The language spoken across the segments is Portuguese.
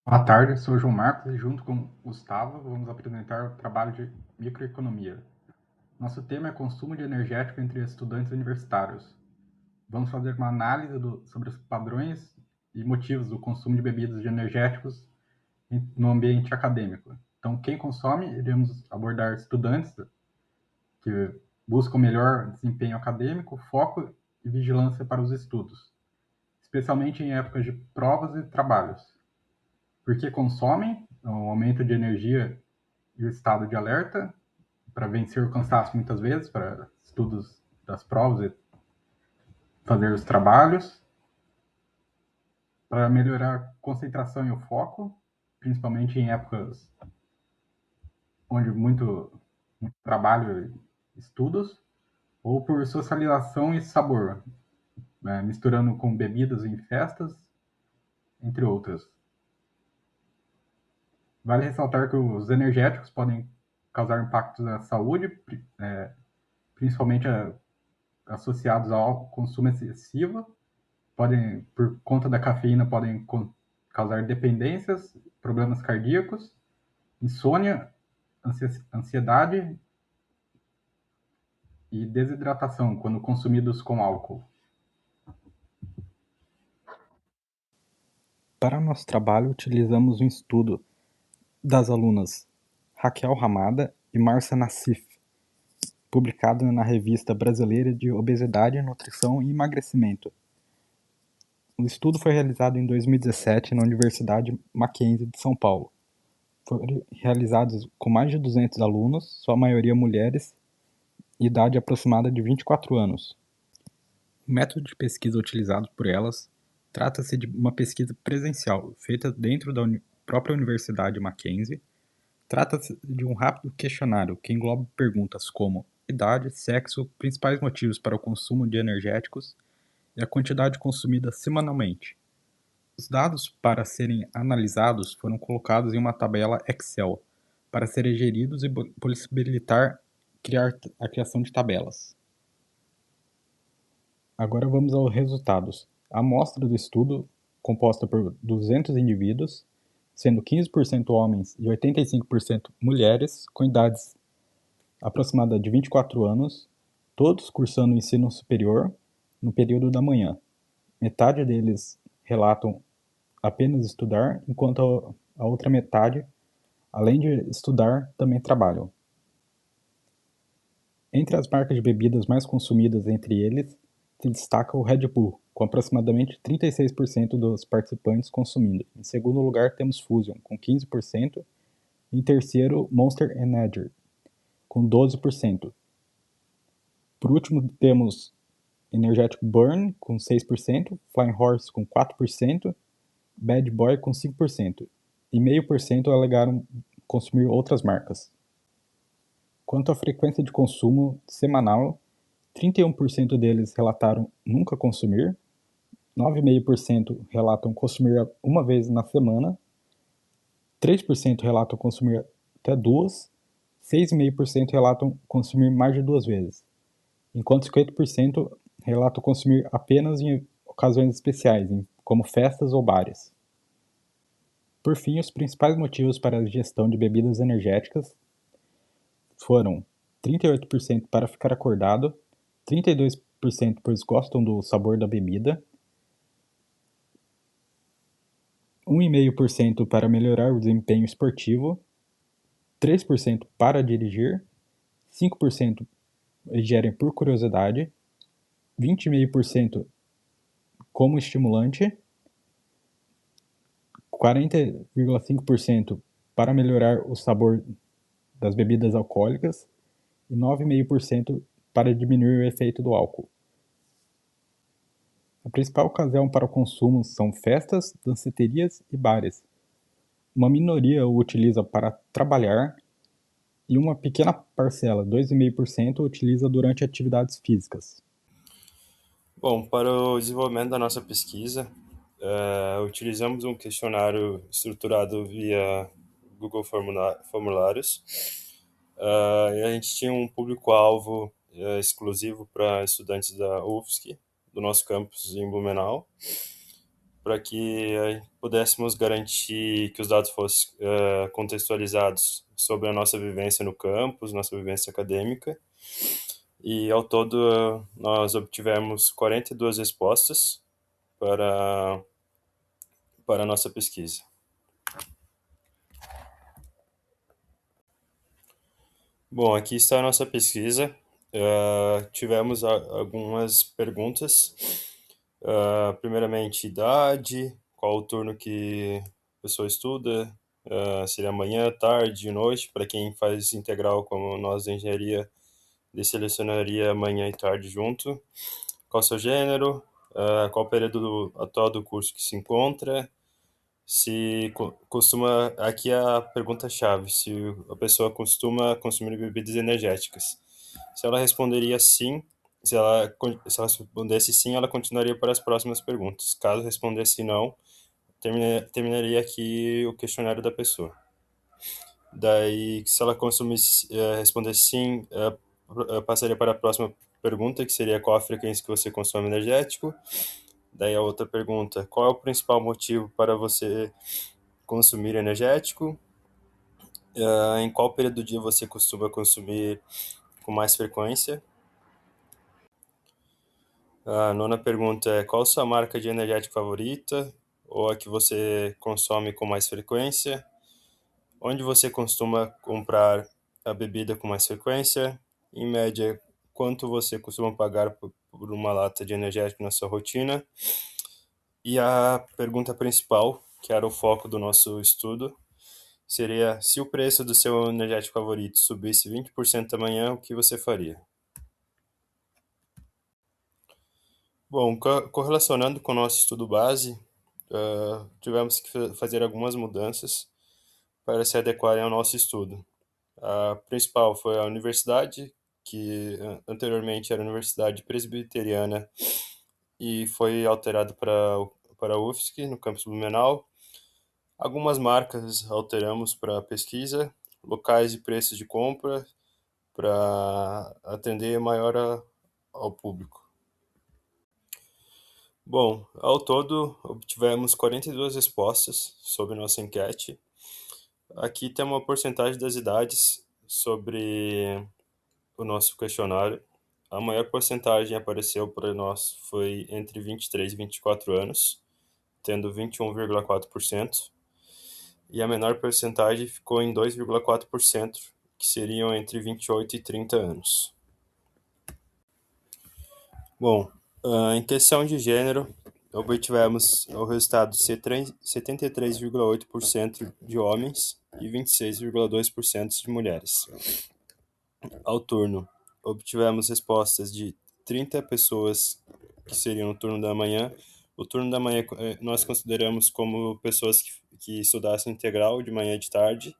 Boa tarde, sou o João Marcos e junto com o Gustavo vamos apresentar o trabalho de microeconomia. Nosso tema é consumo de energético entre estudantes universitários. Vamos fazer uma análise sobre os padrões e motivos do consumo de bebidas de energéticos no ambiente acadêmico. Então, quem consome, iremos abordar estudantes que buscam melhor desempenho acadêmico, foco e vigilância para os estudos, especialmente em épocas de provas e trabalhos. Porque consomem, o aumento de energia e o estado de alerta para vencer o cansaço muitas vezes, para estudos das provas e fazer os trabalhos, para melhorar a concentração e o foco, principalmente em épocas onde muito trabalho e estudos, ou por socialização e sabor, né, misturando com bebidas em festas, entre outras. Vale ressaltar que os energéticos podem causar impactos à saúde, principalmente associados ao consumo excessivo, podem, por conta da cafeína, podem causar dependências, problemas cardíacos, insônia, ansiedade e desidratação quando consumidos com álcool. Para nosso trabalho, utilizamos um estudo das alunas Raquel Ramada e Márcia Nassif, publicado na Revista Brasileira de Obesidade, Nutrição e Emagrecimento. O estudo foi realizado em 2017 na Universidade Mackenzie de São Paulo. Foram realizados com mais de 200 alunos, sua maioria mulheres, idade aproximada de 24 anos. O método de pesquisa utilizado por elas trata-se de uma pesquisa presencial, feita dentro da própria Universidade Mackenzie. Trata-se de um rápido questionário que engloba perguntas como idade, sexo, principais motivos para o consumo de energéticos e a quantidade consumida semanalmente. Os dados para serem analisados foram colocados em uma tabela Excel para serem geridos e possibilitar a criação de tabelas. Agora vamos aos resultados. A amostra do estudo, composta por 200 indivíduos, sendo 15% homens e 85% mulheres, com idades aproximadas de 24 anos, todos cursando o ensino superior no período da manhã. Metade deles relatam apenas estudar, enquanto a outra metade, além de estudar, também trabalham. Entre as marcas de bebidas mais consumidas entre eles, se destaca o Red Bull, com aproximadamente 36% dos participantes consumindo. Em segundo lugar, temos Fusion, com 15%, e em terceiro, Monster Energy, com 12%. Por último, temos Energético Burn, com 6%, Flying Horse, com 4%, Bad Boy, com 5%, e 0,5% alegaram consumir outras marcas. Quanto à frequência de consumo semanal, 31% deles relataram nunca consumir, 9,5% relatam consumir uma vez na semana, 3% relatam consumir até duas, 6,5% relatam consumir mais de 2 vezes, enquanto 50% relatam consumir apenas em ocasiões especiais, como festas ou bares. Por fim, os principais motivos para a ingestão de bebidas energéticas foram 38% para ficar acordado, 32% pois gostam do sabor da bebida, 1,5% para melhorar o desempenho esportivo, 3% para dirigir, 5% gerem por curiosidade, 20,5% como estimulante, 40,5% para melhorar o sabor das bebidas alcoólicas e 9,5% para diminuir o efeito do álcool. A principal ocasião para o consumo são festas, danceterias e bares. Uma minoria o utiliza para trabalhar e uma pequena parcela, 2,5%, utiliza durante atividades físicas. Bom, para o desenvolvimento da nossa pesquisa, utilizamos um questionário estruturado via Google Formulários. E a gente tinha um público-alvo exclusivo para estudantes da UFSC, do nosso campus em Blumenau. para que pudéssemos garantir que os dados fossem contextualizados sobre a nossa vivência no campus, nossa vivência acadêmica. E ao todo nós obtivemos 42 respostas para a nossa pesquisa. Bom, aqui está a nossa pesquisa. Tivemos algumas perguntas. Primeiramente, idade, qual o turno que a pessoa estuda, seria manhã, tarde, noite. Para quem faz integral, como nós da engenharia, ele selecionaria manhã e tarde junto. Qual o seu gênero, qual o período atual do curso que se encontra, se costuma, aqui é a pergunta-chave, se a pessoa costuma consumir bebidas energéticas. Se ela responderia sim, se ela respondesse sim, ela continuaria para as próximas perguntas. Caso respondesse não, terminaria aqui o questionário da pessoa. Daí, se ela respondesse sim, passaria para a próxima pergunta, que seria qual a frequência que você consome energético. Daí a outra pergunta, qual é o principal motivo para você consumir energético? Em qual período do dia você costuma consumir com mais frequência? A nona pergunta é qual a sua marca de energético favorita ou a que você consome com mais frequência? Onde você costuma comprar a bebida com mais frequência? Em média, quanto você costuma pagar por uma lata de energético na sua rotina? E a pergunta principal, que era o foco do nosso estudo, seria se o preço do seu energético favorito subisse 20% amanhã, o que você faria? Bom, correlacionando com o nosso estudo base, tivemos que fazer algumas mudanças para se adequarem ao nosso estudo. A principal foi a universidade, que anteriormente era a Universidade Presbiteriana e foi alterado para a UFSC, no campus Blumenau. Algumas marcas alteramos para pesquisa, locais e preços de compra, para atender ao público. Bom, ao todo obtivemos 42 respostas sobre nossa enquete. Aqui tem uma porcentagem das idades sobre o nosso questionário. A maior porcentagem apareceu para nós foi entre 23 e 24 anos, tendo 21,4%, e a menor porcentagem ficou em 2,4%, que seriam entre 28 e 30 anos. Bom, em questão de gênero, obtivemos o resultado de 73,8% de homens e 26,2% de mulheres. Ao turno, obtivemos respostas de 30 pessoas que seriam no turno da manhã. O turno da manhã nós consideramos como pessoas que estudassem integral de manhã e de tarde,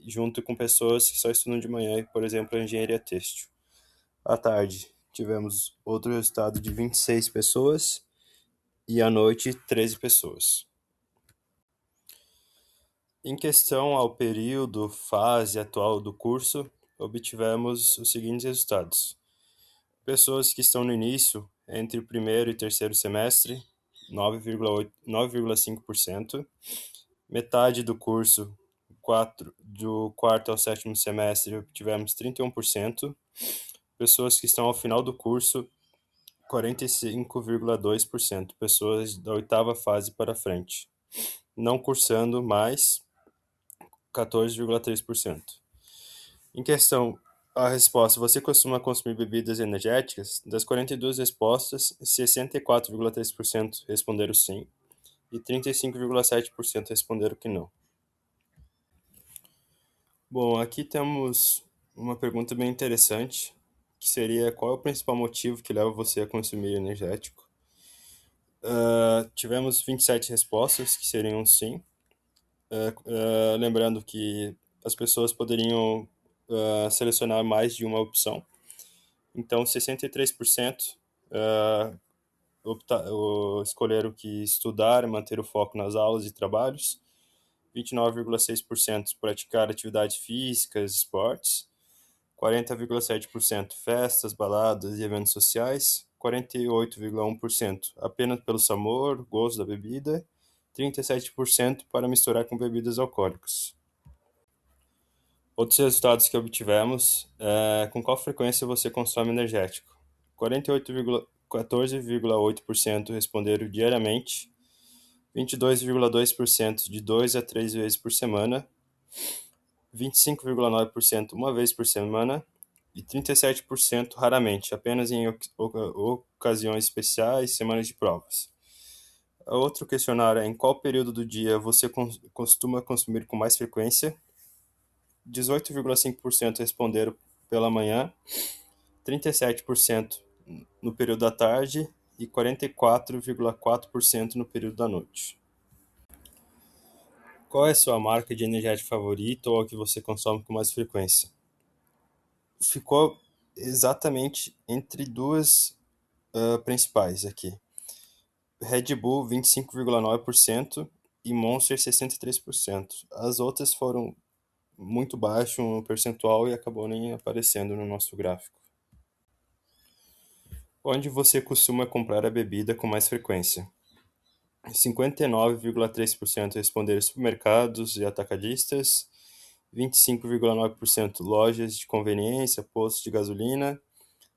junto com pessoas que só estudam de manhã, por exemplo, a engenharia têxtil. À tarde, tivemos outro resultado de 26 pessoas e à noite, 13 pessoas. Em questão ao período, fase atual do curso, obtivemos os seguintes resultados. Pessoas que estão no início, entre o primeiro e terceiro semestre, 9,5%. Metade do curso, do quarto ao sétimo semestre, obtivemos 31%. Pessoas que estão ao final do curso, 45,2%. Pessoas da oitava fase para frente. Não cursando mais, 14,3%. Em questão a resposta, você costuma consumir bebidas energéticas? Das 42 respostas, 64,3% responderam sim e 35,7% responderam que não. Bom, aqui temos uma pergunta bem interessante, que seria qual é o principal motivo que leva você a consumir energético? Tivemos 27 respostas, que seriam sim. Lembrando que as pessoas poderiam selecionar mais de uma opção. Então, 63% escolheram que estudar, manter o foco nas aulas e trabalhos. 29,6% praticar atividades físicas, esportes. 40,7% festas, baladas e eventos sociais. 48,1% apenas pelo sabor, gosto da bebida, 37% para misturar com bebidas alcoólicas. Outros resultados que obtivemos com qual frequência você consome energético. 14,8% responderam diariamente, 22,2% de 2 a 3 vezes por semana, 25,9% uma vez por semana e 37% raramente, apenas em ocasiões especiais, semanas de provas. Outro questionário é em qual período do dia você costuma consumir com mais frequência. 18,5% responderam pela manhã, 37% no período da tarde e 44,4% no período da noite. Qual é a sua marca de energético favorita ou a que você consome com mais frequência? Ficou exatamente entre duas principais aqui. Red Bull 25,9% e Monster 63%. As outras foram muito baixo no percentual e acabou nem aparecendo no nosso gráfico. Onde você costuma comprar a bebida com mais frequência? 59,3% responderam supermercados e atacadistas, 25,9% lojas de conveniência, postos de gasolina,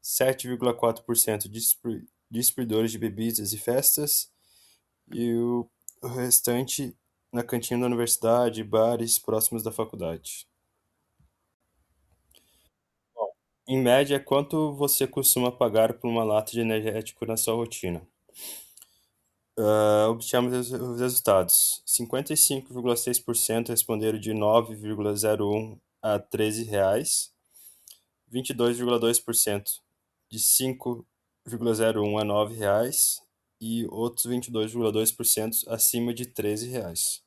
7,4% distribuidores de bebidas e festas, e o restante na cantina da universidade, bares próximos da faculdade. Bom, em média, quanto você costuma pagar por uma lata de energético na sua rotina? Obtivemos os resultados. 55,6% responderam de 9,01 a 13 reais, 22,2% de 5,01 a 9 reais e outros 22,2% acima de 13 reais.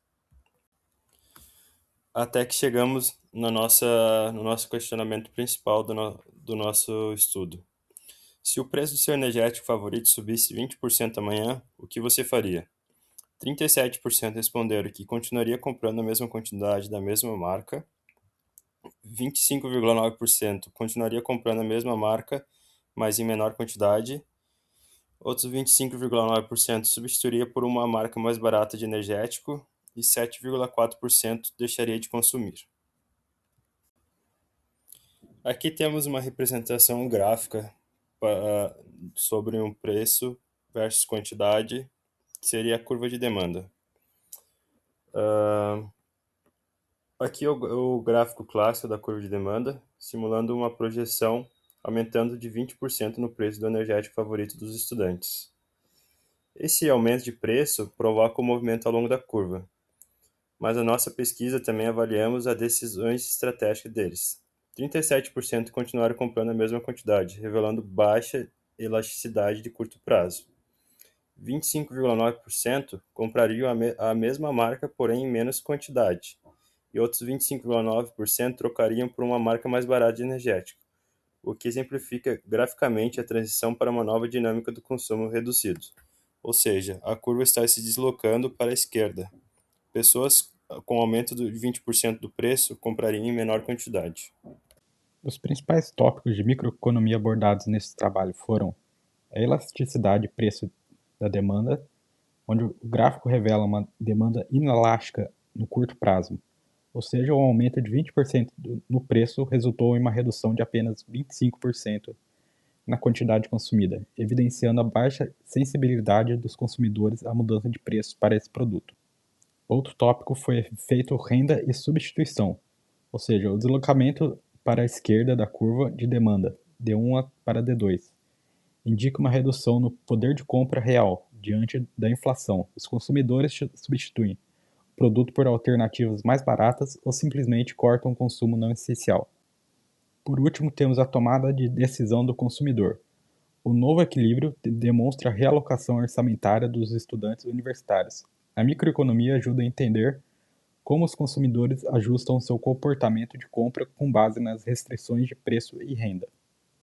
Até que chegamos no nosso questionamento principal do nosso estudo. Se o preço do seu energético favorito subisse 20% amanhã, o que você faria? 37% responderam que continuaria comprando a mesma quantidade da mesma marca, 25,9% continuaria comprando a mesma marca, mas em menor quantidade, outros 25,9% substituiria por uma marca mais barata de energético e 7,4% deixaria de consumir. Aqui temos uma representação gráfica sobre um preço versus quantidade, que seria a curva de demanda. Aqui é o gráfico clássico da curva de demanda, simulando uma projeção aumentando de 20% no preço do energético favorito dos estudantes. Esse aumento de preço provoca um movimento ao longo da curva, mas na nossa pesquisa também avaliamos as decisões estratégicas deles. 37% continuaram comprando a mesma quantidade, revelando baixa elasticidade de curto prazo. 25,9% comprariam a mesma marca, porém em menos quantidade, e outros 25,9% trocariam por uma marca mais barata de energético, o que exemplifica graficamente a transição para uma nova dinâmica do consumo reduzido. Ou seja, a curva está se deslocando para a esquerda. Pessoas com aumento de 20% do preço comprariam em menor quantidade. Os principais tópicos de microeconomia abordados nesse trabalho foram a elasticidade e preço da demanda, onde o gráfico revela uma demanda inelástica no curto prazo, ou seja, um aumento de 20% no preço resultou em uma redução de apenas 25% na quantidade consumida, evidenciando a baixa sensibilidade dos consumidores à mudança de preço para esse produto. Outro tópico foi efeito renda e substituição, ou seja, o deslocamento para a esquerda da curva de demanda, D1 para D2, indica uma redução no poder de compra real diante da inflação. Os consumidores substituem o produto por alternativas mais baratas ou simplesmente cortam o consumo não essencial. Por último, temos a tomada de decisão do consumidor. O novo equilíbrio demonstra a realocação orçamentária dos estudantes universitários. A microeconomia ajuda a entender como os consumidores ajustam seu comportamento de compra com base nas restrições de preço e renda.